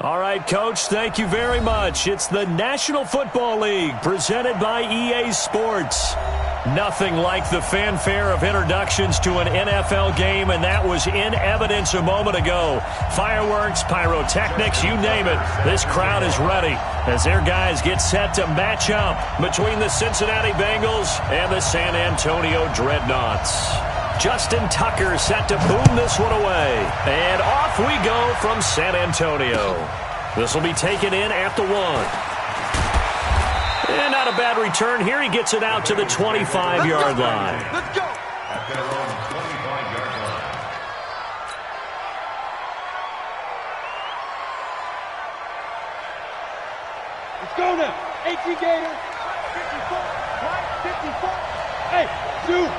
All right, Coach, thank you very much. It's the National Football League presented by EA Sports. Nothing like the fanfare of introductions to an NFL game, and that was in evidence a moment ago. Fireworks, pyrotechnics, you name it. This crowd is ready as their guys get set to match up between the Cincinnati Bengals and the San Antonio Dreadnoughts. Justin Tucker set to boom this one away. And off we go from San Antonio. This will be taken in at the 1. And not a bad return here. He gets it out to the 25-yard line. Let's go. At their own 25-yard line. Let's go now. 18 Gators. 54. Right. 54. Hey, two.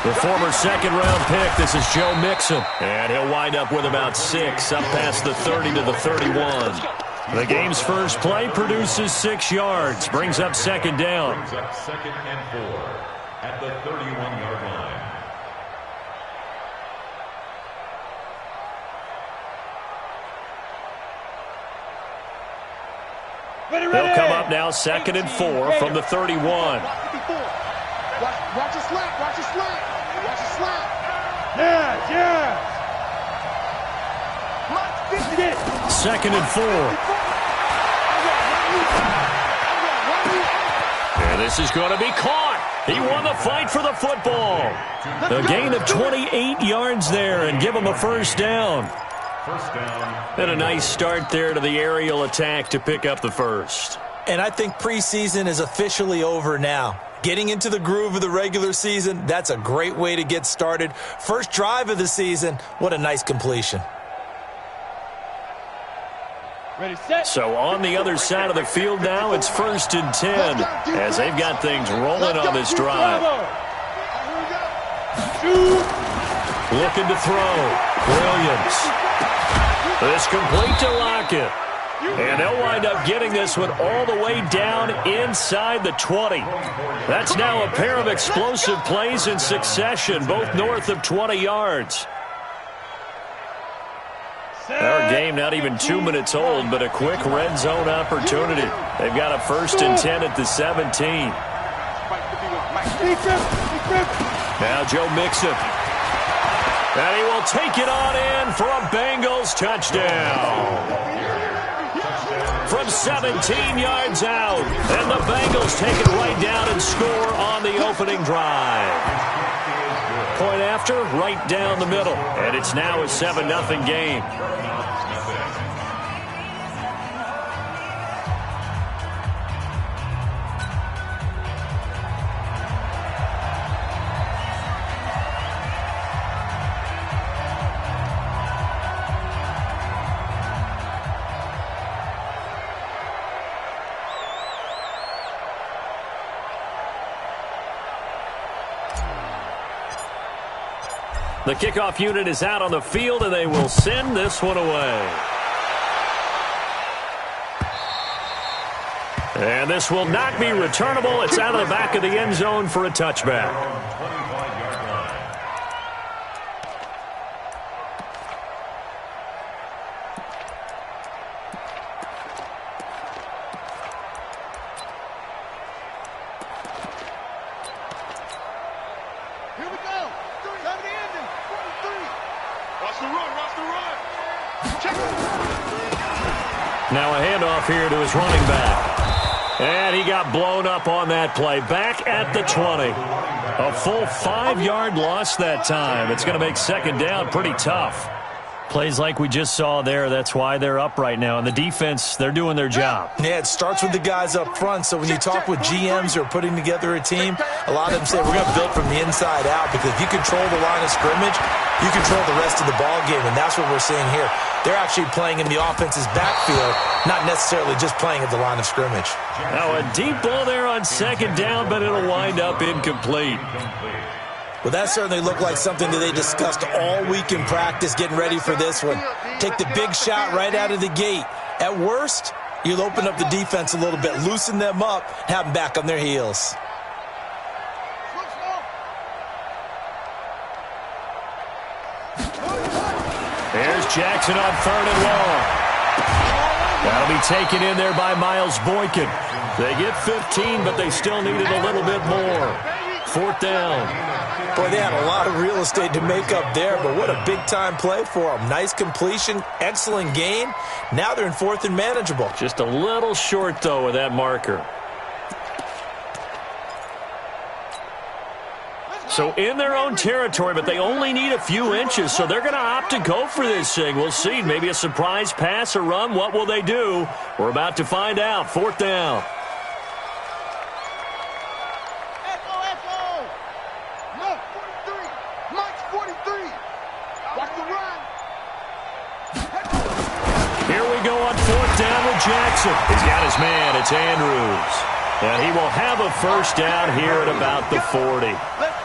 The former second-round pick, this is Joe Mixon. And he'll wind up with about 6, up past the 30 to the 31. The game's first play produces 6 yards, brings up second down. Brings up 2nd and 4 at the 31-yard line. They'll come up now 2nd and 4 from the 31. Watch your slap. Watch your slap. Watch your slap. Yes, yes. 2nd and 4. And this is going to be caught. He won the fight for the football. A gain of 28 yards there and give him a first down. First down. And a nice start there to the aerial attack to pick up the first. And I think preseason is officially over now. Getting into the groove of the regular season, that's a great way to get started. First drive of the season, what a nice completion. Ready, set. So on the other side of the field now, it's 1st and 10 as they've got things rolling on this drive. Looking to throw. Williams. This complete to Lockett. And they'll wind up getting this one all the way down inside the 20. That's now a pair of explosive plays in succession, both north of 20 yards. Our game not even 2 minutes old, but a quick red zone opportunity. They've got a 1st and 10 at the 17. Now Joe Mixon. And he will take it on in for a Bengals touchdown. From 17 yards out. And the Bengals take it right down and score on the opening drive. Point after, right down the middle. And it's now a 7-0 game. The kickoff unit is out on the field, and they will send this one away. And this will not be returnable. It's out of the back of the end zone for a touchback. Now a handoff here to his running back. And he got blown up on that play. Back at the 20. A full 5-yard loss that time. It's going to make second down pretty tough. Plays like we just saw there, that's why they're up right now. And the defense, they're doing their job. Yeah, it starts with the guys up front. So when you talk with GMs who are putting together a team, a lot of them say we're going to build from the inside out, because if you control the line of scrimmage, you control the rest of the ball game, and that's what we're seeing here. They're actually playing in the offense's backfield, not necessarily just playing at the line of scrimmage. Now a deep ball there on second down, but it'll wind up incomplete. Well, that certainly looked like something that they discussed all week in practice, getting ready for this one. Take the big shot right out of the gate. At worst, you'll open up the defense a little bit, loosen them up, have them back on their heels. Jackson on 3rd and long. That'll be taken in there by Miles Boykin. They get 15, but they still needed a little bit more. 4th down. Boy, they had a lot of real estate to make up there, but what a big-time play for them. Nice completion, excellent gain. Now they're in 4th and manageable. Just a little short, though, with that marker. So in their own territory, but they only need a few inches, so they're going to opt to go for this thing. We'll see. Maybe a surprise pass or run. What will they do? We're about to find out. 4th down. Here we go on 4th down with Jackson. He's got his man. It's Andrews. And he will have a 1st down here at about the 40.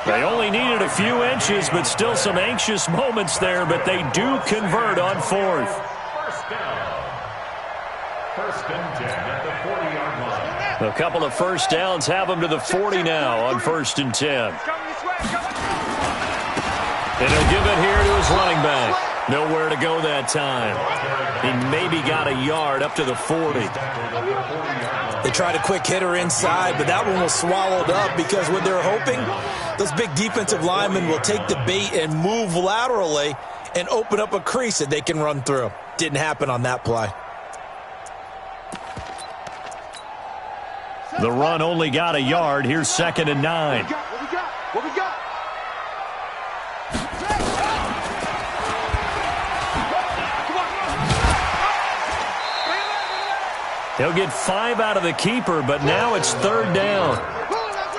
They only needed a few inches, but still some anxious moments there, but they do convert on 4th. 1st down. 1st and 10 at the 40-yard line. A couple of 1st downs have them to the 40 now on 1st and 10. And he'll give it here to his running back. Nowhere to go that time. He maybe got a yard up to the 40. They tried a quick hitter inside, but that one was swallowed up because what they're hoping, those big defensive linemen will take the bait and move laterally and open up a crease that they can run through. Didn't happen on that play. The run only got a yard. Here's 2nd and 9. What we got? He'll get 5 out of the keeper, but now it's 3rd down.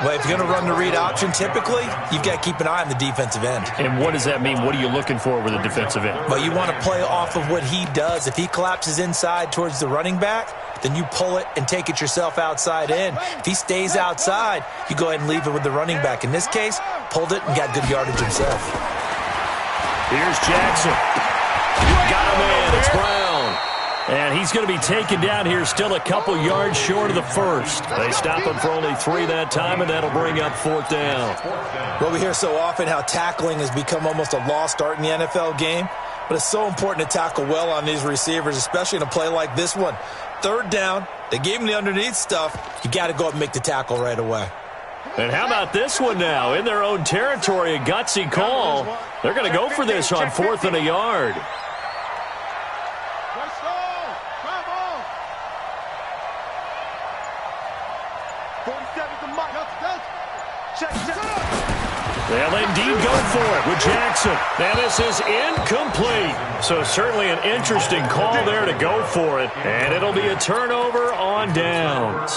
Well, if you're going to run the read option, typically, you've got to keep an eye on the defensive end. And what does that mean? What are you looking for with a defensive end? Well, you want to play off of what he does. If he collapses inside towards the running back, then you pull it and take it yourself outside in. If he stays outside, you go ahead and leave it with the running back. In this case, pulled it and got good yardage himself. Here's Jackson. Got a man. It's Brown. And he's going to be taken down here, still a couple yards short of the 1st. They stop him for only 3 that time, and that'll bring up 4th down. Well, we hear so often how tackling has become almost a lost art in the NFL game, but it's so important to tackle well on these receivers, especially in a play like this one. 3rd down, they gave him the underneath stuff. You got to go up and make the tackle right away. And how about this one now? In their own territory, a gutsy call. They're going to go for this on 4th and a yard. They'll indeed go for it with Jackson. Now this is incomplete. So certainly an interesting call there to go for it. And it'll be a turnover on downs.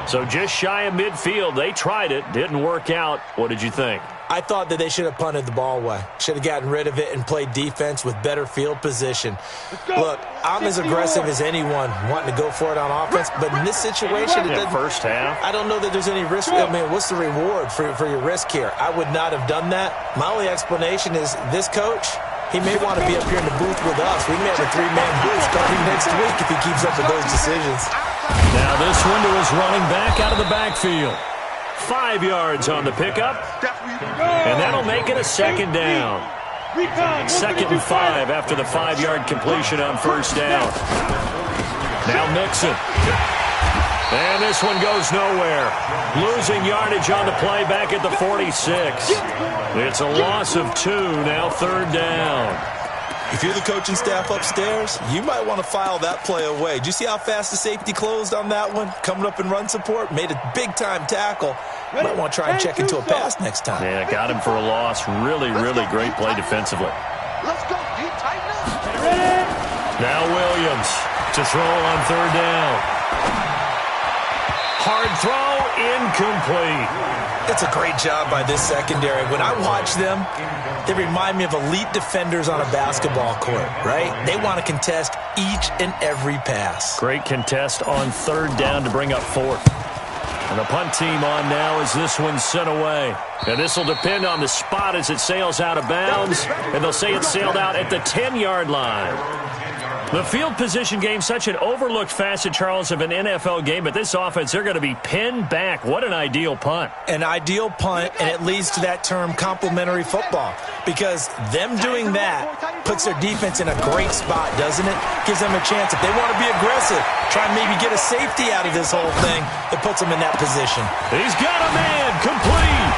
So just shy of midfield. They tried it. Didn't work out. What did you think? I thought that they should have punted the ball away. Should have gotten rid of it and played defense with better field position. Look, I'm as aggressive as anyone wanting to go for it on offense, but in this situation, it doesn't. First half. I don't know that there's any risk. I mean, what's the reward for your risk here? I would not have done that. My only explanation is this coach, he may want to be up here in the booth with us. We may have a 3-man booth starting next week if he keeps up with those decisions. Now this one to his running back out of the backfield. 5 yards on the pickup, and that'll make it a 2nd down. 2nd and 5 after the 5-yard completion on 1st down. Now Mixon. And this one goes nowhere. Losing yardage on the play back at the 46. It's a loss of 2, now 3rd down. If you're the coaching staff upstairs, you might want to file that play away. Do you see how fast the safety closed on that one? Coming up in run support, made a big-time tackle. You might want to try and check into a pass next time. Yeah, got him for a loss. Really, really great play defensively. Let's go. He tighten up. Now Williams to throw on 3rd down. Hard throw, incomplete. It's a great job by this secondary. When I watch them, they remind me of elite defenders on a basketball court, right? They want to contest each and every pass. Great contest on 3rd down to bring up 4th. And the punt team on now as this one's sent away. And this will depend on the spot as it sails out of bounds. And they'll say it sailed out at the 10-yard line. The field position game, such an overlooked facet, Charles, of an NFL game, but this offense, they're going to be pinned back. What an ideal punt. An ideal punt, and it leads to that term complementary football, because them doing that puts their defense in a great spot, doesn't it? Gives them a chance. If they want to be aggressive, try and maybe get a safety out of this whole thing, it puts them in that position. He's got a man, complete.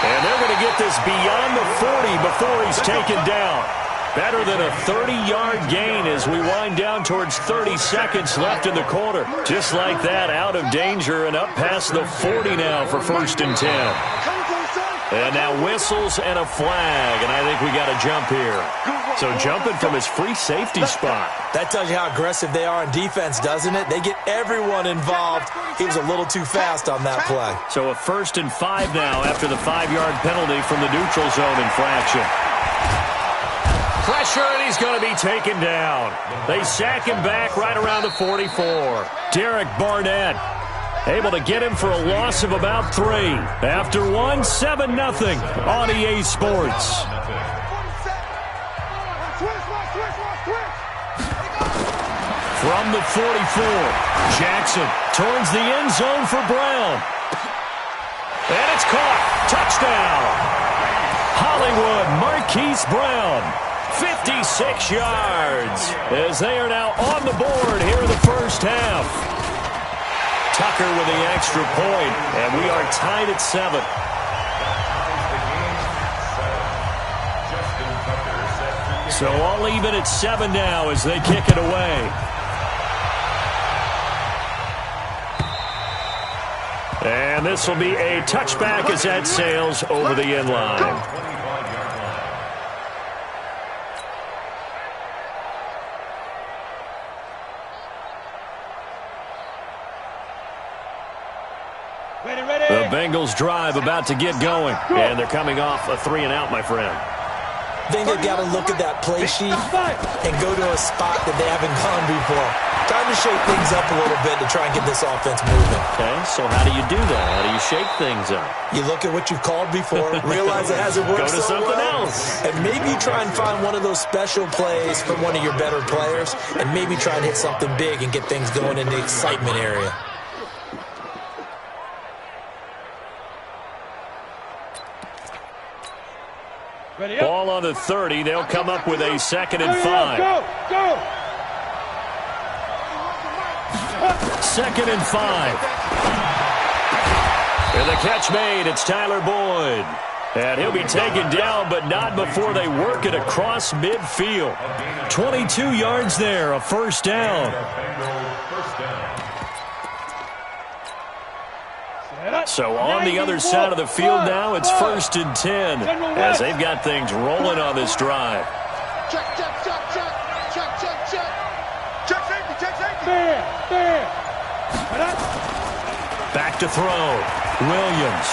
And they're going to get this beyond the 40 before he's taken down. Better than a 30-yard gain as we wind down towards 30 seconds left in the quarter. Just like that, out of danger and up past the 40 now for 1st and 10. And now whistles and a flag, and I think we got a jump here. So jumping from his free safety spot. That tells you how aggressive they are in defense, doesn't it? They get everyone involved. He was a little too fast on that play. So a 1st and 5 now after the 5-yard penalty from the neutral zone infraction. Pressure, and he's going to be taken down. They sack him back right around the 44. Derek Barnett able to get him for a loss of about 3. After one, 7-0 on EA Sports. From the 44, Jackson towards the end zone for Brown. And it's caught. Touchdown. Hollywood Marquise Brown. 56 yards as they are now on the board here in the first half. Tucker with the extra point, and we are tied at 7. So all even at 7 now as they kick it away. And this will be a touchback as that sails over the end line. The Bengals drive about to get going, and they're coming off a 3-and-out, my friend. I think they've got to look at that play sheet and go to a spot that they haven't gone before. Time to shake things up a little bit to try and get this offense moving. Okay, so how do you do that? How do you shake things up? You look at what you've called before, realize it hasn't worked Go to so something well, else. and maybe try and find one of those special plays from one of your better players, and maybe try and hit something big and get things going in the excitement area. Ball on the 30. They'll come up with a 2nd and 5. Go! 2nd and 5. And the catch made. It's Tyler Boyd. And he'll be taken down, but not before they work it across midfield. 22 yards there, a 1st down. So on the other side of the field now, it's 1st and 10 as they've got things rolling on this drive. Check safety. Back to throw. Williams.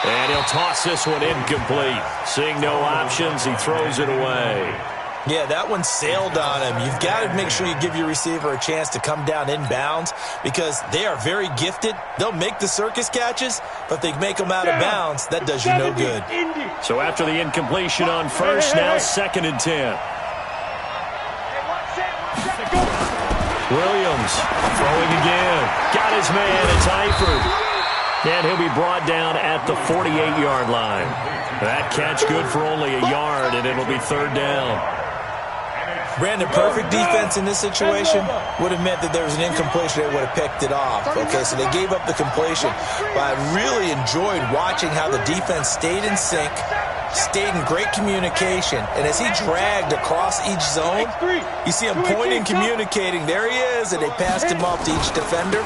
And he'll toss this one incomplete. Seeing no options, he throws it away. Yeah, that one sailed on him. You've got to make sure you give your receiver a chance to come down inbounds because they are very gifted. They'll make the circus catches, but if they make them out of bounds, that does you no good. So after the incompletion on 1st, now 2nd and 10. Williams throwing again. Got his man. It's Eifert. And he'll be brought down at the 48-yard line. That catch good for only a yard, and it'll be 3rd down. Brandon, perfect defense in this situation would have meant that there was an incompletion. They would have picked it off. Okay, so they gave up the completion. But I really enjoyed watching how the defense stayed in sync, stayed in great communication. And as he dragged across each zone, you see him pointing, communicating. There he is, and they passed him off to each defender.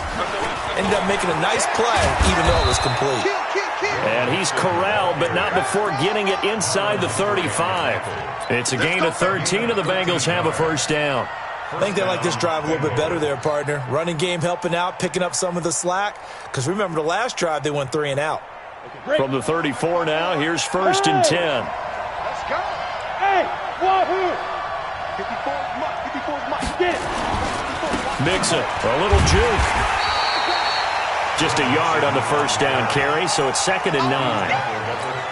Ended up making a nice play, even though it was complete. And he's corralled, but not before getting it inside the 35. It's a gain of 13, and the Bengals have a 1st down. I think they like this drive a little bit better there, partner. Running game helping out, picking up some of the slack. Because remember, the last drive, they went 3-and-out. From the 34 now, here's 1st and 10. Let's go. Hey, wahoo! 54's Mike. Get it. Mixon, a little juke. Just a yard on the first down carry, so it's 2nd and 9.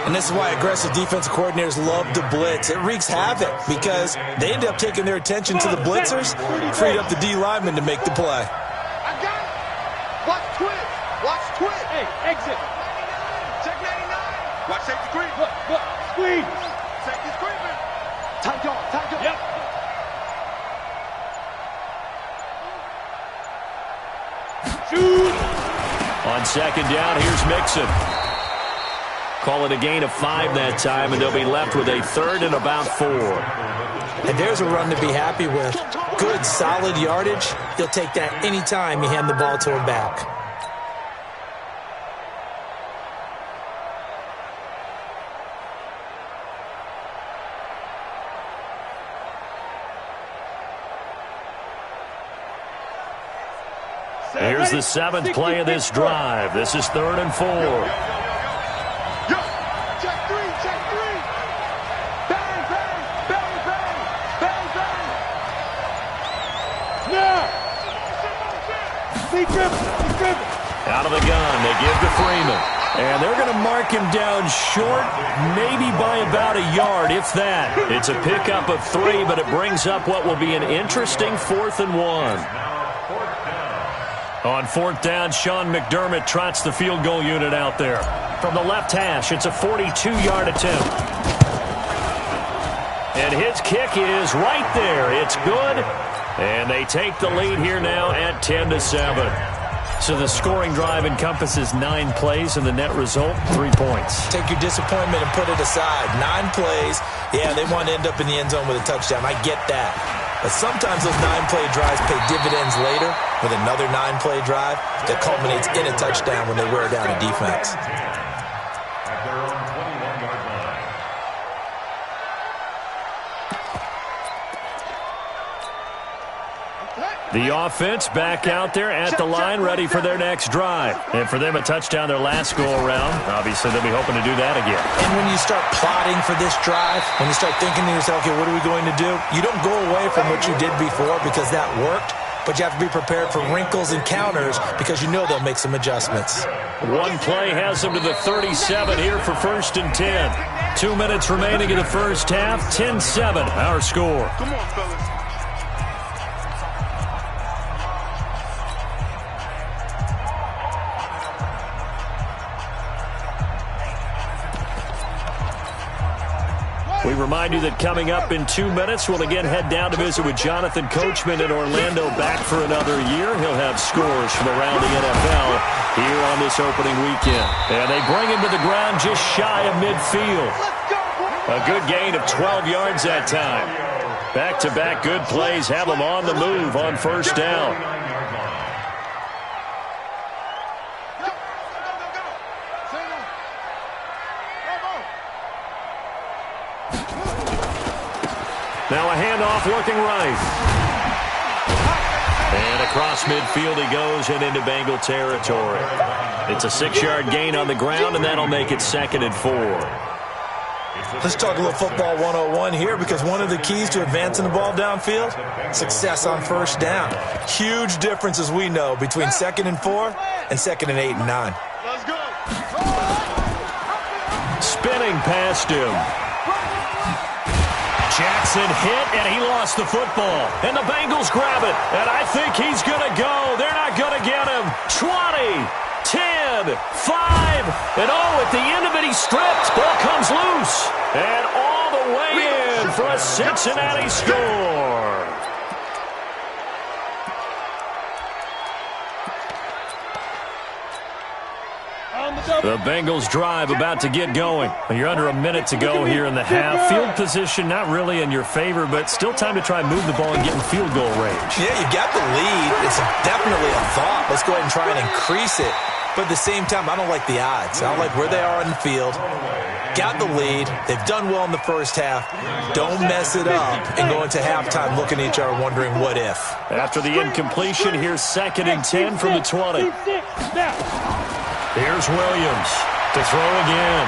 And this is why aggressive defensive coordinators love to blitz. It wreaks havoc because they end up taking their attention to the blitzers, freed up the D lineman to make the play. I got it. Watch twist. Watch twist. Hey, exit. Check 99. Watch safety creep. Look. Squeeze. Safety creeping. Tight jaw. Yep. Shoot. On 2nd down, here's Mixon. Call it a gain of 5 that time, and they'll be left with a 3rd and about 4. And there's a run to be happy with. Good, solid yardage. He'll take that any time you hand the ball to him back. Here's the 7th play of this drive. This is 3rd and 4. Check 3. Bang. Now. Secret. Out of the gun, they give to Freeman. And they're going to mark him down short, maybe by about a yard, if that. It's a pickup of 3, but it brings up what will be an interesting 4th and 1. On 4th down, Sean McDermott trots the field goal unit out there. From the left hash, it's a 42-yard attempt. And his kick is right there. It's good. And they take the lead here now at 10-7. So the scoring drive encompasses 9 plays, and the net result, 3 points. Take your disappointment and put it aside. 9 plays. Yeah, they want to end up in the end zone with a touchdown. I get that. But sometimes those 9-play drives pay dividends later with another 9-play drive that culminates in a touchdown when they wear down a defense. At their own 21-yard line. The offense back out there at the line, ready for their next drive. And for them, a touchdown their last go-around. Obviously, they'll be hoping to do that again. And when you start plotting for this drive, when you start thinking to yourself, okay, what are we going to do? You don't go away from what you did before because that worked, but you have to be prepared for wrinkles and counters because you know they'll make some adjustments. One play has them to the 37 here for 1st and 10. 2 minutes remaining in the first half. 10-7, our score. Come on, fellas. We remind you that coming up in 2 minutes, we'll again head down to visit with Jonathan Coachman in Orlando, back for another year. He'll have scores from around the NFL here on this opening weekend. And they bring him to the ground just shy of midfield. A good gain of 12 yards that time. Back-to-back good plays have him on the move on 1st down. Now a handoff looking right. And across midfield he goes and into Bengal territory. It's a 6-yard gain on the ground, and that'll make it 2nd and 4. Let's talk a little football 101 here because one of the keys to advancing the ball downfield, success on 1st down. Huge difference, as we know, between 2nd and 4 and 2nd and 8 and 9. Let's go. Spinning past him. Jackson hit, and he lost the football. And the Bengals grab it. And I think he's going to go. They're not going to get him. 20, 10, 5, and at the end of it, he stripped. Ball comes loose. And all the way in for a Cincinnati score. The Bengals drive about to get going. You're under a minute to go here in the half. Field position not really in your favor, but still time to try and move the ball and get in field goal range. Yeah, you got the lead. It's definitely a thought. Let's go ahead and try and increase it. But at the same time, I don't like the odds. I don't like where they are on the field. Got the lead. They've done well in the first half. Don't mess it up and go into halftime looking at each other wondering what if. After the incompletion, here's 2nd and 10 from the 20. Here's Williams to throw again.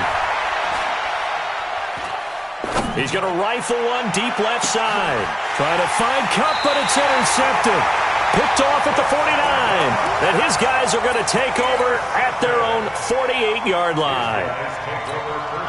He's going to rifle one deep left side. Trying to find Cup, but it's intercepted. Picked off at the 49. And his guys are going to take over at their own 48-yard line.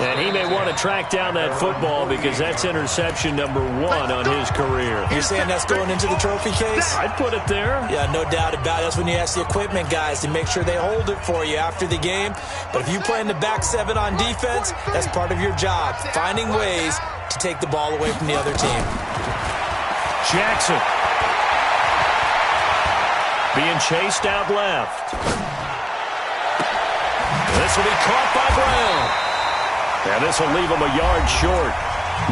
And he may want to track down that football because that's interception number 1 on his career. You're saying that's going into the trophy case? I'd put it there. Yeah, no doubt about it. That's when you ask the equipment guys to make sure they hold it for you after the game. But if you play in the back 7 on defense, that's part of your job, finding ways to take the ball away from the other team. Jackson being chased out left. This will be caught by Brown. And this will leave him a yard short.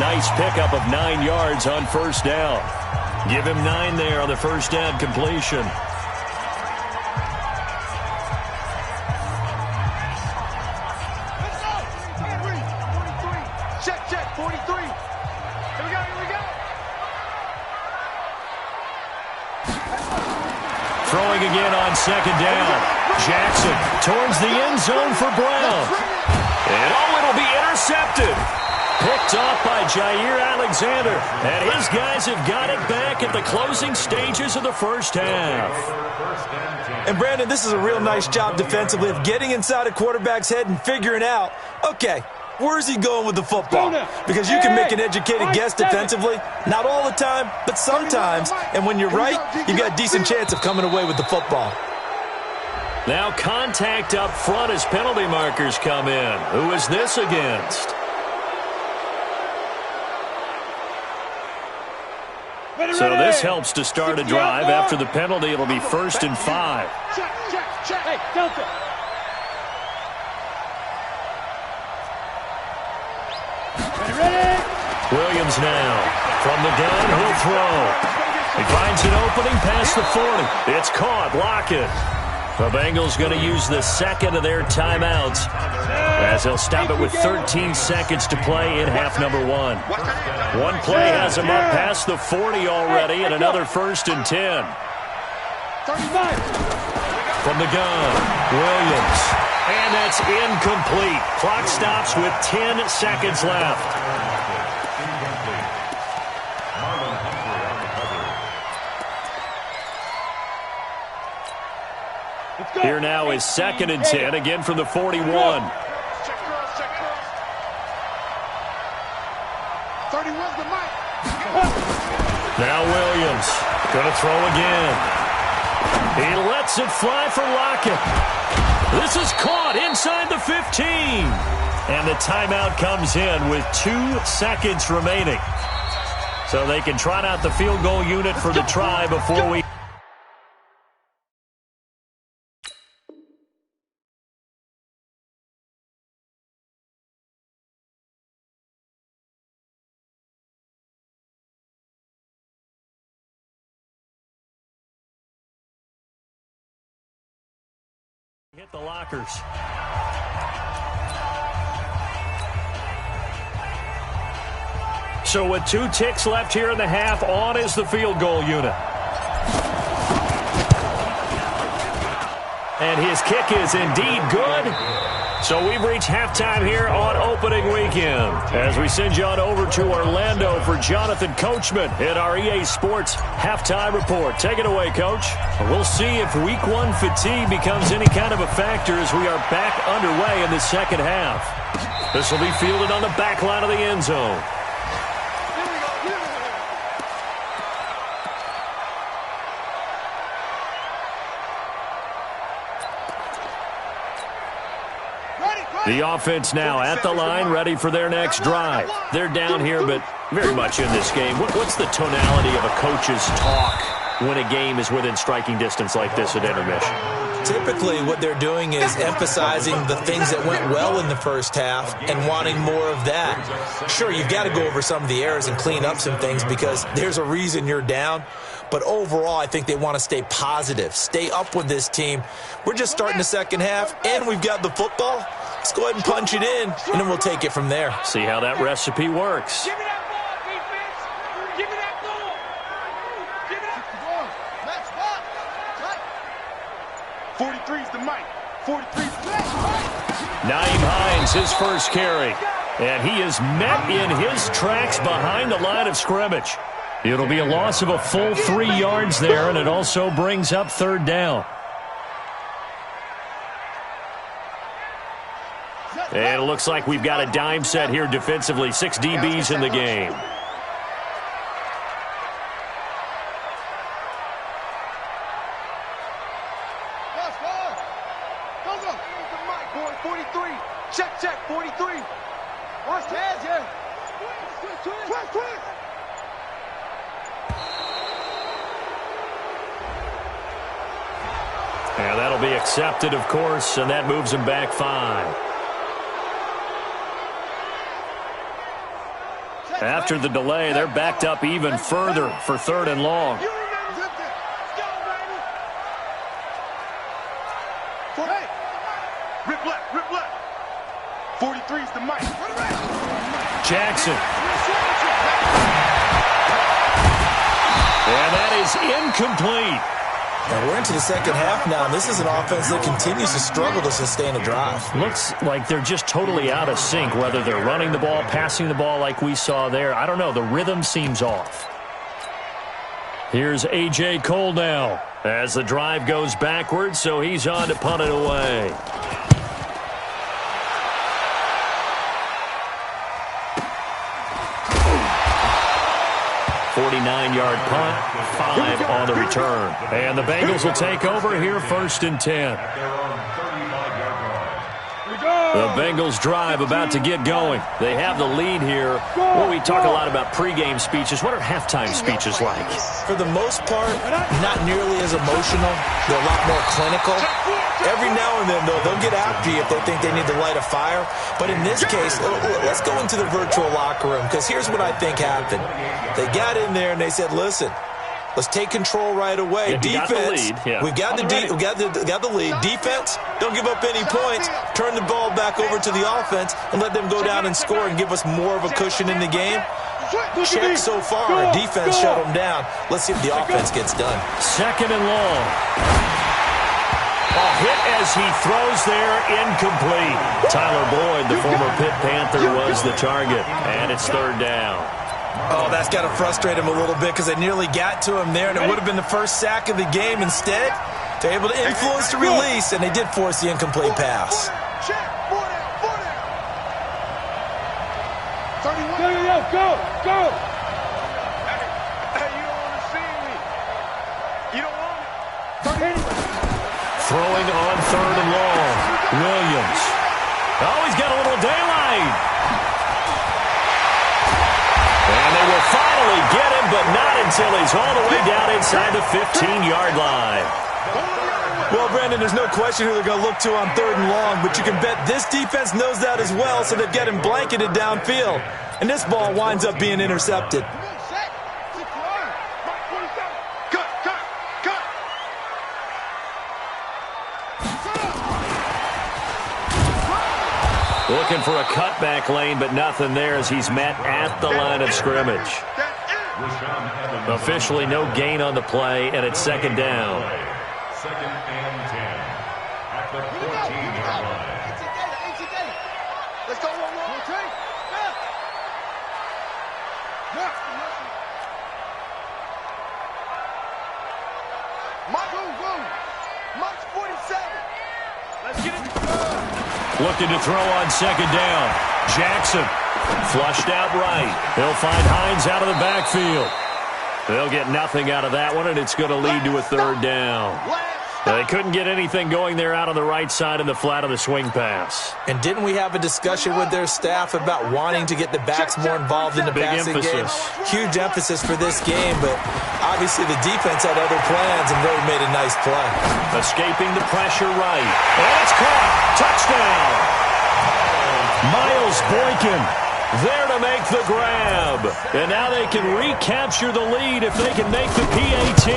Nice pickup of 9 yards on first down. Give him 9 there on the first down completion. Check, 43. Here we go. Throwing again on second down. Jackson towards the end zone for Brown. And it'll be intercepted. Picked off by Jair Alexander. And his guys have got it back at the closing stages of the first half. And Brandon, this is a real nice job defensively of getting inside a quarterback's head and figuring out, okay, where's he going with the football? Because you can make an educated guess defensively. Not all the time, but sometimes. And when you're right, you've got a decent chance of coming away with the football. Now contact up front as penalty markers come in. Who is this against? So this helps to start a drive. After the penalty, it'll be 1st and 5. Check. Hey, Delta. Ready. Williams now. From the gun, he'll throw. He finds an opening past the 40. It's caught. Lockett. The Bengals going to use the second of their timeouts as they'll stop it with 13 seconds to play in half number 1. One play has them up past the 40 already, and another 1st and 10. 35. From the gun, Williams. And that's incomplete. Clock stops with 10 seconds left. Here now is 2nd and 10, again from the 41. Check cross. 31's the mic. Now Williams going to throw again. He lets it fly for Lockett. This is caught inside the 15. And the timeout comes in with 2 seconds remaining. So they can trot out the field goal unit for the try before we... hit the lockers. So with 2 ticks left here in the half, on is the field goal unit. And his kick is indeed good. So we've reached halftime here on opening weekend as we send you on over to Orlando for Jonathan Coachman in our EA Sports halftime report. Take it away, Coach. We'll see if week 1 fatigue becomes any kind of a factor as we are back underway in the second half. This will be fielded on the back line of the end zone. The offense now at the line, ready for their next drive. They're down here, but very much in this game. What's the tonality of a coach's talk when a game is within striking distance like this at intermission? Typically, what they're doing is emphasizing the things that went well in the first half and wanting more of that. Sure, you've got to go over some of the errors and clean up some things because there's a reason you're down. But overall, I think they want to stay positive, stay up with this team. We're just starting the second half, and we've got the football. Let's go ahead and punch it in, and then we'll take it from there. See how that recipe works. Give me that ball, defense. Give me that ball. Give me that ball. Let's walk. Right. 43's the mic. 43's the mic. Naeem Hines, his first carry. And he is met in his tracks behind the line of scrimmage. It'll be a loss of a full 3 yards there, and it also brings up third down. And it looks like we've got a dime set here defensively. 6 DBs in the game. Check, 43. Watch the edge, yeah. Twist. And that'll be accepted, of course, and that moves him back 5. After the delay, they're backed up even further for 3rd and long. Rip left. 43 is the mic. Jackson. And that is incomplete. And we're into the second half now, and this is an offense that continues to struggle to sustain a drive. Looks like they're just totally out of sync, whether they're running the ball, passing the ball like we saw there. I don't know. The rhythm seems off. Here's A.J. Cole now as the drive goes backwards, so he's on to punt it away. 49-yard punt, 5 on the return. And the Bengals will take over here 1st and 10. The Bengals drive about to get going. They have the lead here. Well, we talk a lot about pregame speeches. What are halftime speeches like? For the most part, not nearly as emotional. They're a lot more clinical. Every now and then, though, they'll get after you if they think they need to light a fire. But in this case, let's go into the virtual locker room, because here's what I think happened. They got in there and they said, listen, let's take control right away. Yeah, Defense, we got the lead. Defense, don't give up any points. Turn the ball back over to the offense and let them go down and score and give us more of a cushion in the game. Check so far. Defense shut them down. Let's see if the offense gets done. 2nd and long. A hit as he throws there, incomplete. Tyler Boyd, the former Pitt Panther, was the target, and it's 3rd down. Oh, that's got to frustrate him a little bit because they nearly got to him there, and it would have been the first sack of the game. Instead, they're able to influence the release, and they did force the incomplete pass. Go. Hey, you don't want to see me. You don't want it. Throwing on 3rd and long. Williams. Oh, he's got a little daylight. And they will finally get him, but not until he's all the way down inside the 15-yard line. Well, Brandon, there's no question who they're going to look to on 3rd and long, but you can bet this defense knows that as well, so they've got him blanketed downfield. And this ball winds up being intercepted. Looking for a cutback lane, but nothing there as he's met at the line of scrimmage. Officially no gain on the play, and it's 2nd down. 2nd and 10 at the 14-yard line. Let's go, one more. March 47. Let's get it. Looking to throw on 2nd down. Jackson flushed out right. They'll find Hines out of the backfield. They'll get nothing out of that one, and it's going to lead to a 3rd down. They couldn't get anything going there out on the right side in the flat of the swing pass. And didn't we have a discussion with their staff about wanting to get the backs more involved in the passing game? Huge emphasis for this game, but obviously the defense had other plans and really made a nice play. Escaping the pressure right. And it's caught. Touchdown. Miles Boykin there to make the grab. And now they can recapture the lead if they can make the PAT.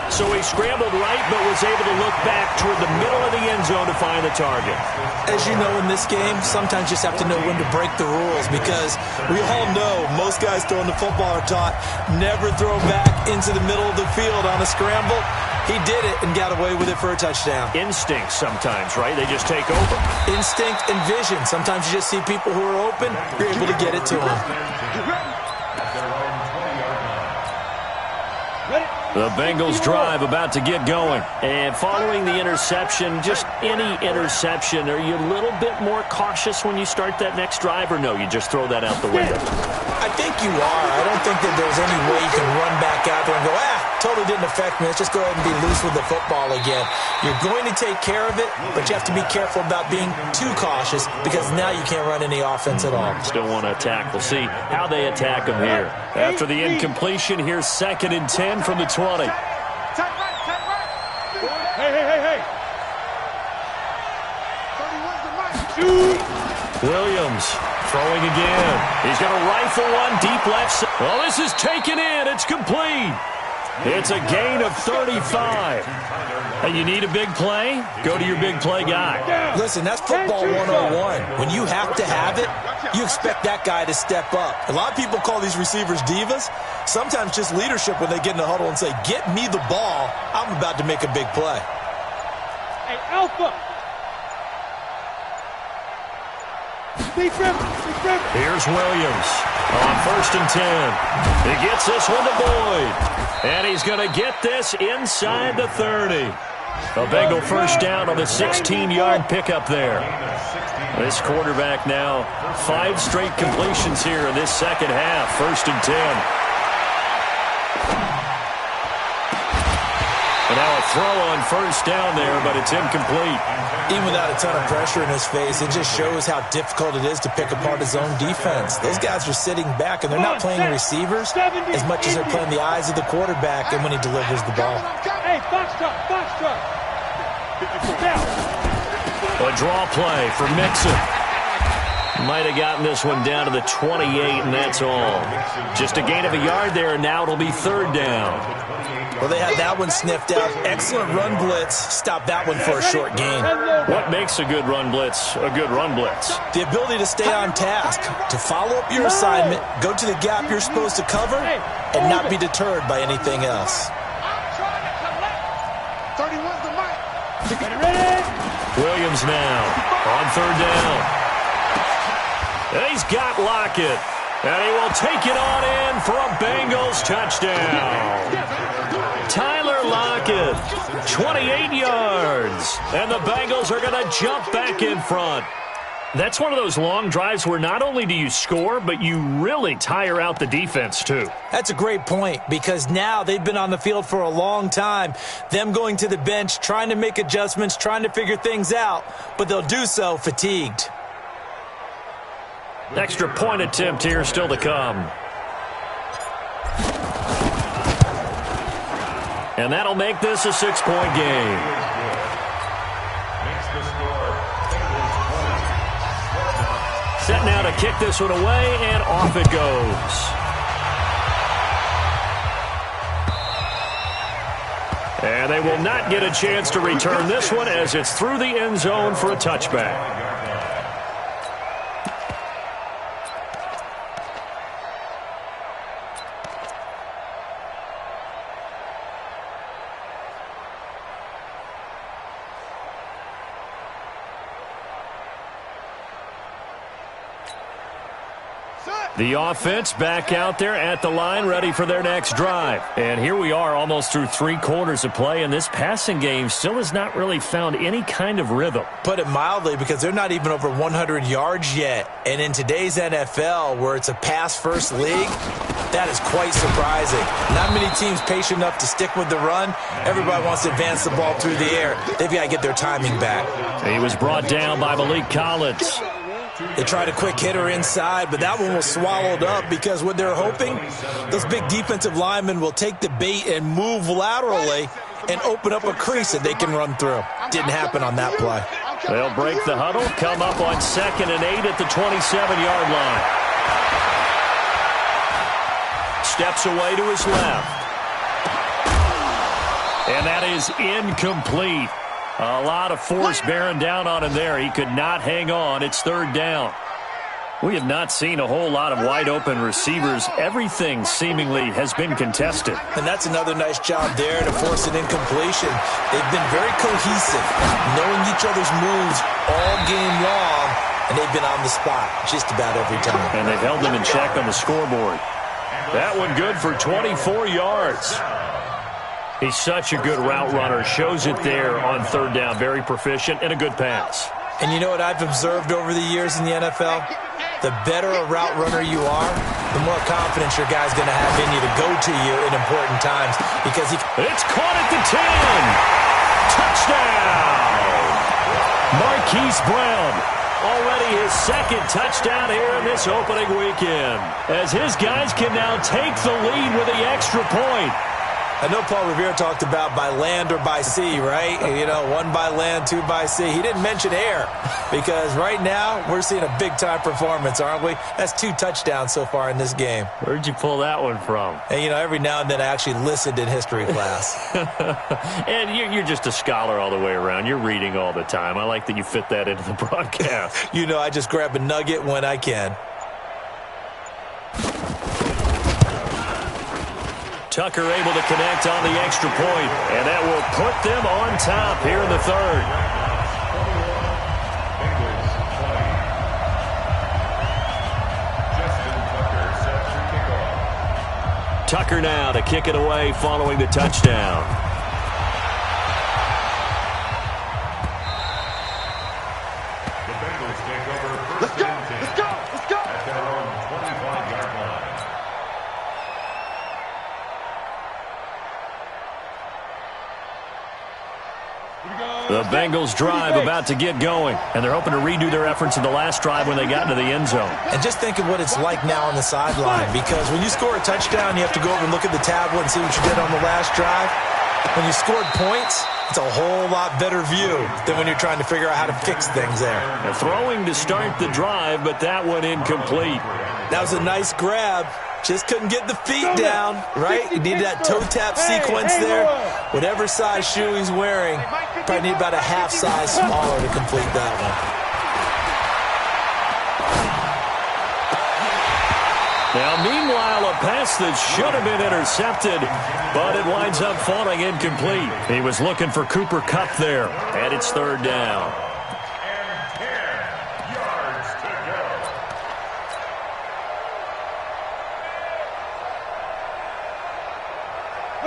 So he scrambled right, but was able to look back toward the middle of the end zone to find the target. As you know, in this game, sometimes you just have to know when to break the rules, because we all know most guys throwing the football are taught never throw back into the middle of the field on a scramble. He did it and got away with it for a touchdown. Instinct sometimes, right? They just take over. Instinct and vision. Sometimes you just see people who are open, you're able to get it to them. The Bengals drive about to get going. And following the interception, just any interception, are you a little bit more cautious when you start that next drive, or no, you just throw that out the window? I think you are. I don't think that there's any way you can run back out there and go, totally didn't affect me. Let's just go ahead and be loose with the football again. You're going to take care of it, but you have to be careful about being too cautious because now you can't run any offense at all. Still want to attack. We'll see how they attack them here. After the incompletion, here's 2nd and 10 from the 20. Hey. Williams throwing again. He's going to rifle one deep left side. Well, this is taken in. It's complete. It's a gain of 35. Hey, you need a big play? Go to your big play guy. Listen, that's football 101. When you have to have it, you expect that guy to step up. A lot of people call these receivers divas. Sometimes just leadership when they get in the huddle and say, get me the ball. I'm about to make a big play. Hey, Alpha. Here's Williams on 1st and 10. He gets this one to Boyd. And he's going to get this inside the 30. A Bengal first down on the 16-yard pickup there. This quarterback now 5 straight completions here in this second half. 1st and 10. And now a throw on 1st down there, but it's incomplete. Even without a ton of pressure in his face, it just shows how difficult it is to pick apart his own defense. Those guys are sitting back, and they're not playing receivers as much as they're playing the eyes of the quarterback and when he delivers the ball. Hey, box truck. A draw play for Mixon. Might have gotten this one down to the 28, and that's all. Just a gain of a yard there, and now it'll be 3rd down. Well, they had that one sniffed out. Excellent run blitz. Stop that one for a short gain. What makes a good run blitz a good run blitz? The ability to stay on task, to follow up your assignment, go to the gap you're supposed to cover, and not be deterred by anything else. 31's the mic. Williams now on 3rd down. And he's got Lockett. And he will take it on in for a Bengals touchdown. Tyler Lockett, 28 yards. And the Bengals are going to jump back in front. That's one of those long drives where not only do you score, but you really tire out the defense too. That's a great point because now they've been on the field for a long time. Them going to the bench, trying to make adjustments, trying to figure things out, but they'll do so fatigued. Extra point attempt here still to come. And that'll make this a 6-point game. Set now to kick this one away, and off it goes. And they will not get a chance to return this one as it's through the end zone for a touchback. The offense back out there at the line, ready for their next drive. And here we are almost through 3 quarters of play, and this passing game still has not really found any kind of rhythm. Put it mildly, because they're not even over 100 yards yet. And in today's NFL, where it's a pass-first league, that is quite surprising. Not many teams patient enough to stick with the run. Everybody wants to advance the ball through the air. They've got to get their timing back. He was brought down by Malik Collins. They tried a quick hitter inside, but that one was swallowed up because what they're hoping, those big defensive linemen will take the bait and move laterally and open up a crease that they can run through. Didn't happen on that play. They'll break the huddle, come up on 2nd and 8 at the 27-yard line. Steps away to his left. And that is incomplete. A lot of force bearing down on him there. He could not hang on. It's 3rd down. We have not seen a whole lot of wide-open receivers. Everything seemingly has been contested. And that's another nice job there to force an incompletion. They've been very cohesive, knowing each other's moves all game long, and they've been on the spot just about every time. And they've held them in check on the scoreboard. That one good for 24 yards. He's such a good route runner. Shows it there on third down. Very proficient and a good pass. And you know what I've observed over the years in the NFL? The better a route runner you are, the more confidence your guy's going to have in you to go to you in important times. Because it's caught at the 10. Touchdown! Marquise Brown. Already his second touchdown here in this opening weekend. As his guys can now take the lead with the extra point. I know Paul Revere talked about by land or by sea, right? You know, 1 by land, 2 by sea. He didn't mention air because right now we're seeing a big-time performance, aren't we? That's 2 touchdowns so far in this game. Where'd you pull that one from? And, you know, every now and then I actually listened in history class. And you're just a scholar all the way around. You're reading all the time. I like that you fit that into the broadcast. You know, I just grab a nugget when I can. Tucker able to connect on the extra point, and that will put them on top here in the third. Tucker now to kick it away following the touchdown. The Bengals take over first and 10. Let's go! At their own 25-yard line. The Bengals drive about to get going, and they're hoping to redo their efforts in the last drive when they got into the end zone. And just think of what it's like now on the sideline, because when you score a touchdown, you have to go over and look at the tablet and see what you did on the last drive. When you scored points, it's a whole lot better view than when you're trying to figure out how to fix things there. And throwing to start the drive, but that one incomplete. That was a nice grab. Just couldn't get the feet down, right? You needed that toe tap sequence there. Whatever size shoe he's wearing, probably need about a half size smaller to complete that one. Now, meanwhile, a pass that should have been intercepted, but it winds up falling incomplete. He was looking for Cooper Kupp there, and it's third down.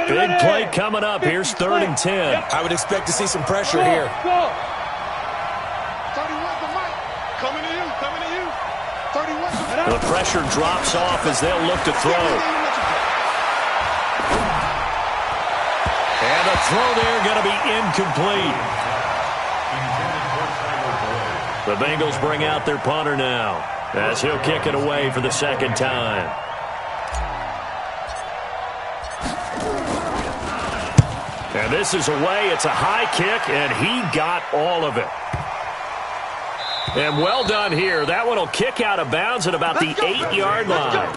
Big play coming up. Here's 3rd and 10. I would expect to see some pressure here. 31 to Mike. Coming to you. 31 to The pressure drops off as they'll look to throw. And the throw there going to be incomplete. The Bengals bring out their punter now as he'll kick it away for the second time. And this is away. It's a high kick, and he got all of it. And well done here. That one will kick out of bounds at about the 8-yard line.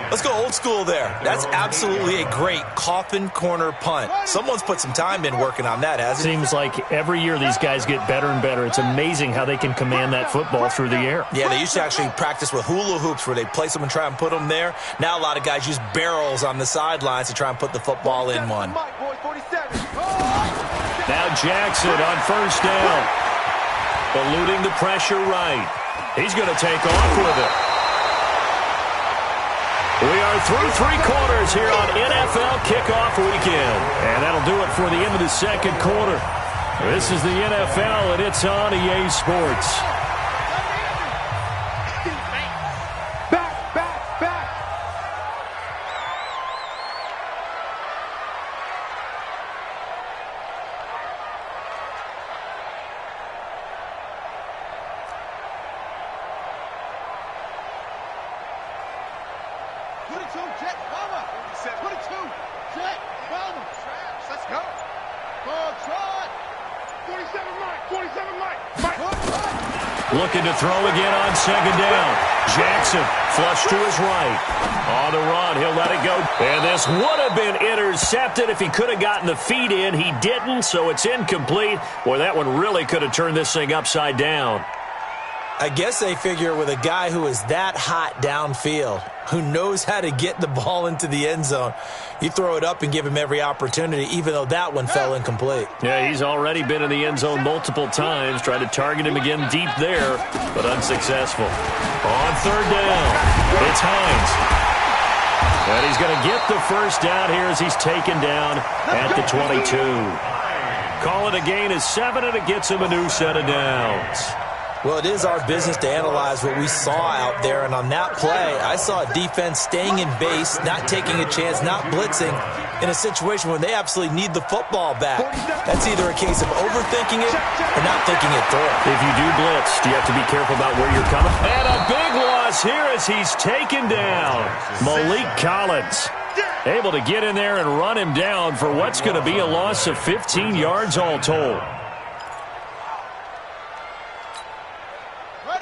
Let's go old school there. That's absolutely a great coffin corner punt. Someone's put some time in working on that, hasn't it? Seems like every year these guys get better and better. It's amazing how they can command that football through the air. Yeah, they used to actually practice with hula hoops where they place them and try and put them there. Now a lot of guys use barrels on the sidelines to try and put the football in one. Now Jackson on first down. Eluding the pressure right. He's going to take off with it. We are through 3 quarters here on NFL Kickoff Weekend. And that'll do it for the end of the second quarter. This is the NFL, and it's on EA Sports. Looking to throw again on second down. Jackson flush to his right. On the run, he'll let it go. And this would have been intercepted if he could have gotten the feet in. He didn't, so it's incomplete. Boy, that one really could have turned this thing upside down. I guess they figure with a guy who is that hot downfield, who knows how to get the ball into the end zone, you throw it up and give him every opportunity, even though that one fell incomplete. Yeah, he's already been in the end zone multiple times. Tried to target him again deep there, but unsuccessful. On third down, it's Hines. And he's going to get the first down here as he's taken down at the 22. Call it a gain of 7, and it gets him a new set of downs. Well, it is our business to analyze what we saw out there, and on that play, I saw a defense staying in base, not taking a chance, not blitzing, in a situation where they absolutely need the football back. That's either a case of overthinking it or not thinking it through. If you do blitz, do you have to be careful about where you're coming? And a big loss here as he's taken down. Malik Collins able to get in there and run him down for what's going to be a loss of 15 yards all told.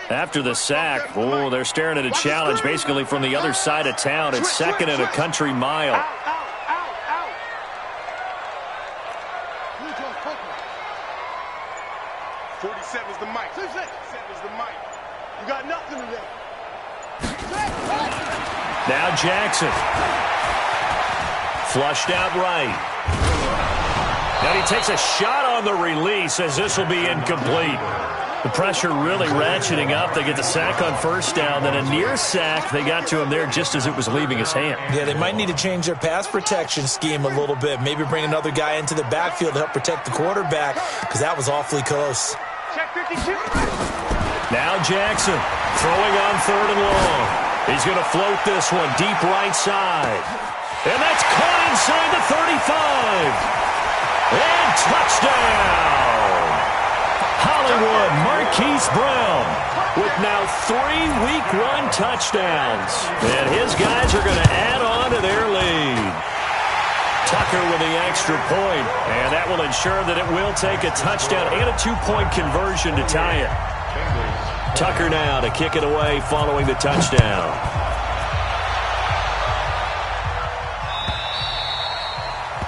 After the sack, they're staring at a challenge basically from the other side of town. It's 2nd and a country mile. 47's the mic. 47's the mic. You got nothing today. Now Jackson. Flushed out right. And he takes a shot on the release as this will be incomplete. The pressure really ratcheting up. They get the sack on first down. Then a near sack. They got to him there just as it was leaving his hand. Yeah, they might need to change their pass protection scheme a little bit. Maybe bring another guy into the backfield to help protect the quarterback, because that was awfully close. Check 52. Now Jackson throwing on 3rd and long. He's going to float this one deep right side. And that's caught inside the 35. And touchdown. Hollywood Marquise Brown with now 3 Week 1 touchdowns. And his guys are going to add on to their lead. Tucker with the extra point, and that will ensure that it will take a touchdown and a 2-point conversion to tie it. Tucker now to kick it away following the touchdown.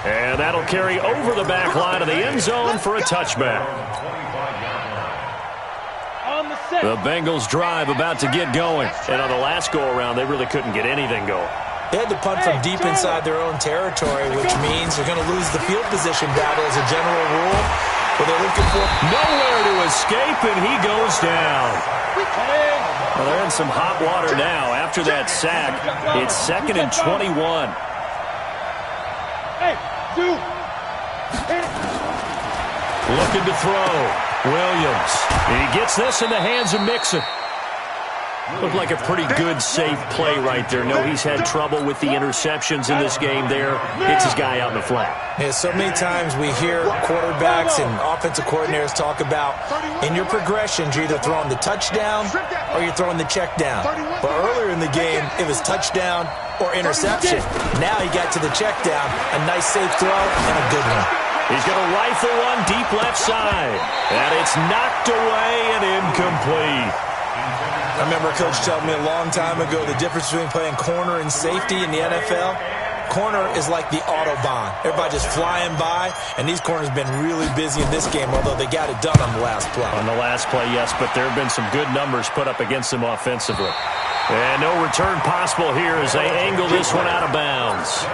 And that'll carry over the back line of the end zone for a touchback. The Bengals drive about to get going. And on the last go-around, they really couldn't get anything going. They had to punt from deep inside their own territory, which means they're going to lose the field position battle as a general rule. But they're looking for nowhere to escape, and he goes down. Well, they're in some hot water now after that sack. It's 2nd and 21. Looking to throw. Williams. And he gets this in the hands of Mixon. Looked like a pretty good, safe play right there. No, he's had trouble with the interceptions in this game there. Hits his guy out in the flat. Yeah, so many times we hear quarterbacks and offensive coordinators talk about in your progressions, you're either throwing the touchdown or you're throwing the check down. But earlier in the game, it was touchdown or interception. Now he got to the check down, a nice safe throw and a good one. He's going to rifle one deep left side. And it's knocked away and incomplete. I remember a coach telling me a long time ago the difference between playing corner and safety in the NFL. Corner is like the Autobahn. Everybody just flying by, and these corners have been really busy in this game, although they got it done on the last play. On the last play, yes, but there have been some good numbers put up against them offensively. And no return possible here as they angle this one out of bounds.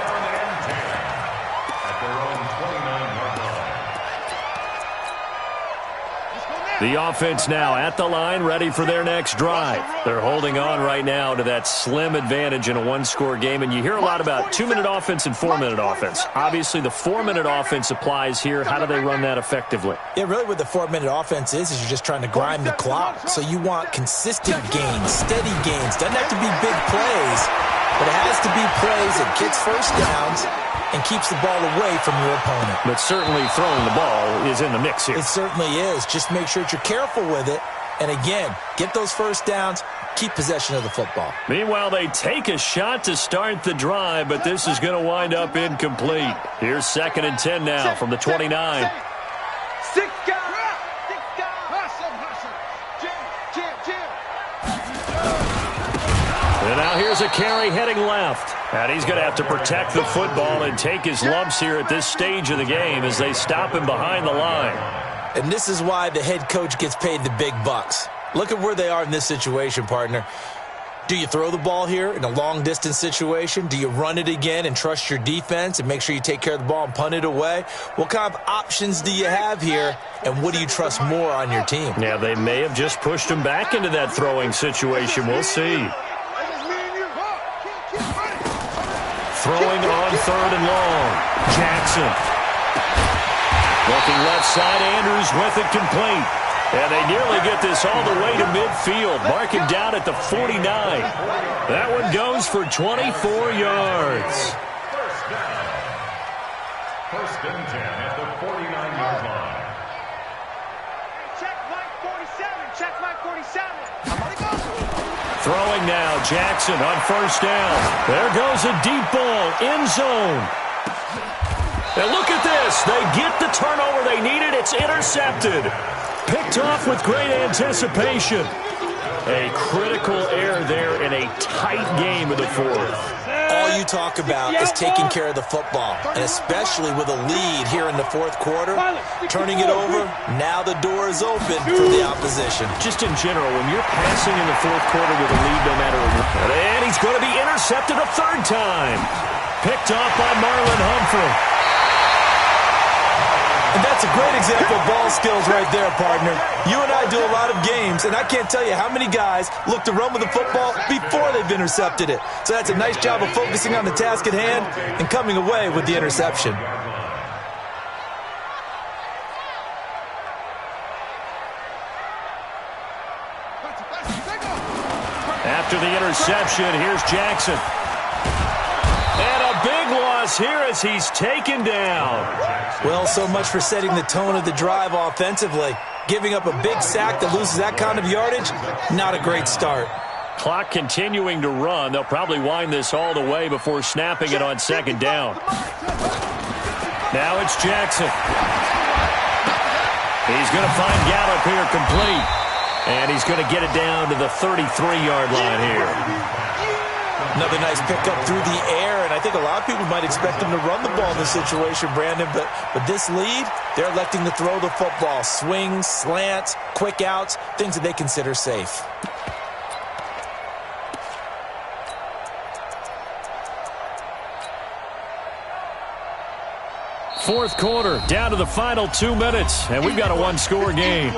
The offense now at the line, ready for their next drive. They're holding on right now to that slim advantage in a one-score game, and you hear a lot about 2-minute offense and 4-minute offense. Obviously, the 4-minute offense applies here. How do they run that effectively? Yeah, really what the 4-minute offense is you're just trying to grind the clock. So you want consistent gains, steady gains. Doesn't have to be big plays, but it has to be plays that gets first downs and keeps the ball away from your opponent. But certainly throwing the ball is in the mix here. It certainly is. Just make sure that you're careful with it. And again, get those first downs, keep possession of the football. Meanwhile, they take a shot to start the drive, but this is going to wind up incomplete. Here's 2nd and 10 now from the 29. And now here's a carry heading left. And he's going to have to protect the football and take his lumps here at this stage of the game as they stop him behind the line. And this is why the head coach gets paid the big bucks. Look at where they are in this situation, partner. Do you throw the ball here in a long-distance situation? Do you run it again and trust your defense and make sure you take care of the ball and punt it away? What kind of options do you have here, and what do you trust more on your team? Yeah, they may have just pushed him back into that throwing situation. We'll see. throwing on 3rd and long. Jackson. Looking left side, Andrews with it complete. And they nearly get this all the way to midfield. Mark him down at the 49. That one goes for 24 yards. First down. First and 10 at the 49-yard line. Check Mike 47. Check Mike 47. Throwing now, Jackson on first down. There goes a deep ball, end zone. And look at this. They get the turnover they needed. It's intercepted. Picked off with great anticipation. A critical error there in a tight game of the 4th. All you talk about is taking care of the football, and especially with a lead here in the 4th quarter. Turning it over, now the door is open for the opposition. Just in general, when you're passing in the 4th quarter with a lead, no matter what. And he's going to be intercepted a 3rd time. Picked off by Marlon Humphrey. And that's a great example of ball skills right there, partner. You and I do a lot of games, and I can't tell you how many guys look to run with the football before they've intercepted it. So that's a nice job of focusing on the task at hand and coming away with the interception. After the interception, here's Jackson. And a big loss here as he's taken down. Well, so much for setting the tone of the drive offensively. Giving up a big sack that loses that kind of yardage, not a great start. Clock continuing to run. They'll probably wind this all the way before snapping it on 2nd down. Now it's Jackson. He's going to find Gallup here complete. And he's going to get it down to the 33-yard line here. Another nice pickup through the air, and I think a lot of people might expect them to run the ball in this situation, Brandon, but with this lead, they're electing to throw the football. Swings, slants, quick outs, things that they consider safe. Fourth quarter, down to the final 2 minutes, and we've got a one-score game.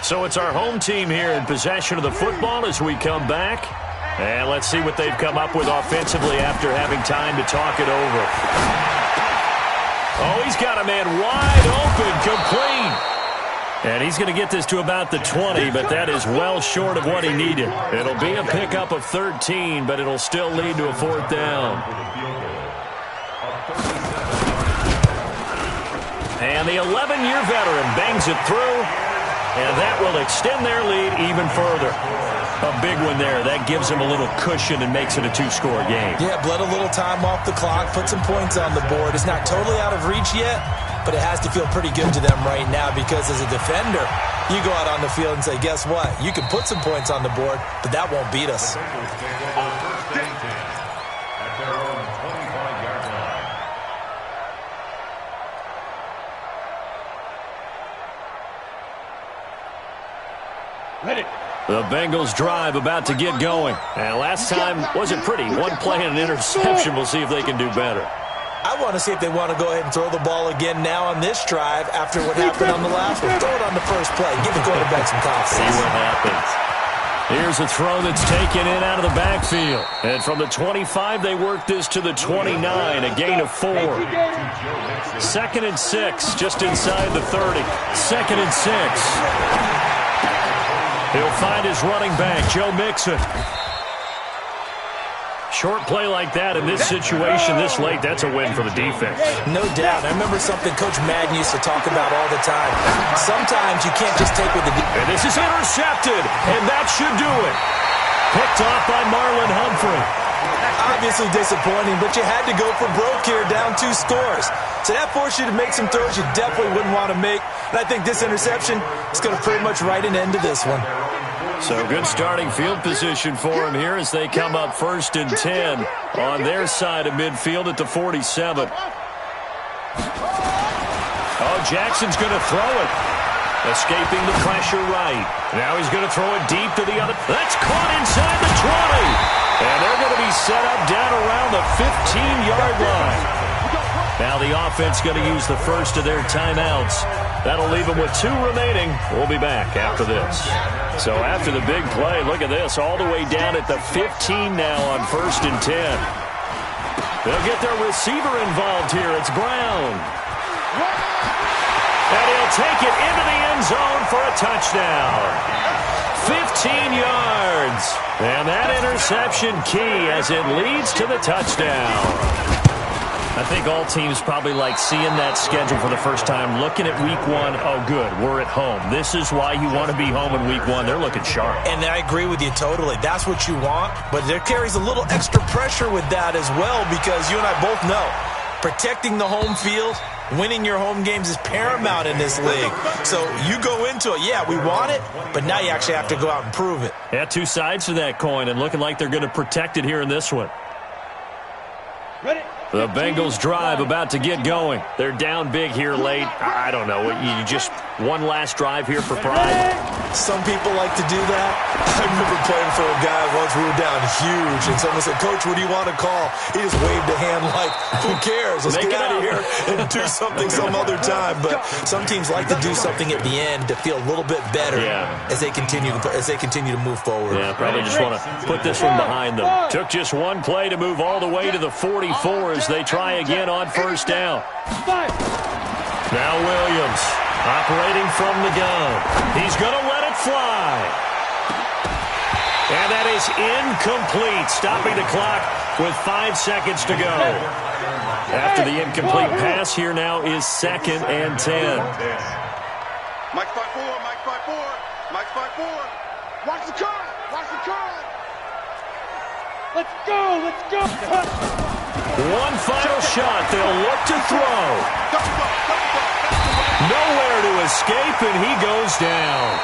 So it's our home team here in possession of the football as we come back. And let's see what they've come up with offensively after having time to talk it over. Oh, he's got a man wide open, complete. And he's going to get this to about the 20, but that is well short of what he needed. It'll be a pickup of 13, but it'll still lead to a 4th down. And the 11-year veteran bangs it through. And that will extend their lead even further. A big one there. That gives them a little cushion and makes it a 2-score game. Yeah, bled a little time off the clock, put some points on the board. It's not totally out of reach yet, but it has to feel pretty good to them right now because as a defender, you go out on the field and say, guess what? You can put some points on the board, but that won't beat us. The Bengals drive about to get going. And last time wasn't pretty. One play and an interception. We'll see if they can do better. I want to see if they want to go ahead and throw the ball again now on this drive after what happened on the last one. Throw it on the first play. Give the quarterback some confidence. See what happens. Here's a throw that's taken in out of the backfield. And from the 25, they work this to the 29, a gain of 4. 2nd and 6, just inside the 30. 2nd and 6. He'll find his running back, Joe Mixon. Short play like that in this situation this late, that's a win for the defense. No doubt. I remember something Coach Madden used to talk about all the time. Sometimes you can't just take with the defense. And this is intercepted, and that should do it. Picked off by Marlon Humphrey. Obviously disappointing, but you had to go for broke here, down 2 scores. So that forced you to make some throws you definitely wouldn't want to make. And I think this interception is going to pretty much write an end to this one. So good starting field position for him here as they come up 1st and 10 on their side of midfield at the 47. Oh, Jackson's going to throw it. Escaping the pressure right. Now he's going to throw it deep to the other. That's caught inside the 20. And they're going to be set up down around the 15-yard line. Now the offense going to use the first of their timeouts That'll leave them with 2 remaining. We'll be back after this. So after the big play, look at this, all the way down at the 15 now on 1st and 10. They'll get their receiver involved here. It's Brown. And he'll take it into the end zone for a touchdown. 15 yards. And that interception key as it leads to the touchdown. I think all teams probably like seeing that schedule for the first time, looking at week 1. Oh, good, we're at home. This is why you want to be home in week 1. They're looking sharp. And I agree with you totally. That's what you want, but there carries a little extra pressure with that as well because you and I both know protecting the home field, winning your home games is paramount in this league. So you go into it, yeah, we want it, but now you actually have to go out and prove it. Yeah, 2 sides to that coin and looking like they're going to protect it here in this one. Ready? The Bengals drive about to get going. They're down big here late. I don't know. You just one last drive here for pride? Some people like to do that. I remember playing for a guy once. We were down huge, and someone said, "Coach, what do you want to call?" He just waved a hand like, "Who cares? Let's get out of here and do something some other time." But some teams like to do something at the end to feel a little bit better as they continue to move forward. Yeah, probably just want to put this one behind them. Took just one play to move all the way to the 44 as they try again on 1st down. Now Williams operating from the gun. He's going to let it fly. And that is incomplete, stopping the clock with 5 seconds to go. After the incomplete pass, here now is 2nd and 10. Mike's 5-4, Mike's 5-4, Mike's 5-4. Watch the curl, watch the curl. Let's go, let's go. One final shot. They'll look to throw. Nowhere to escape, and he goes down.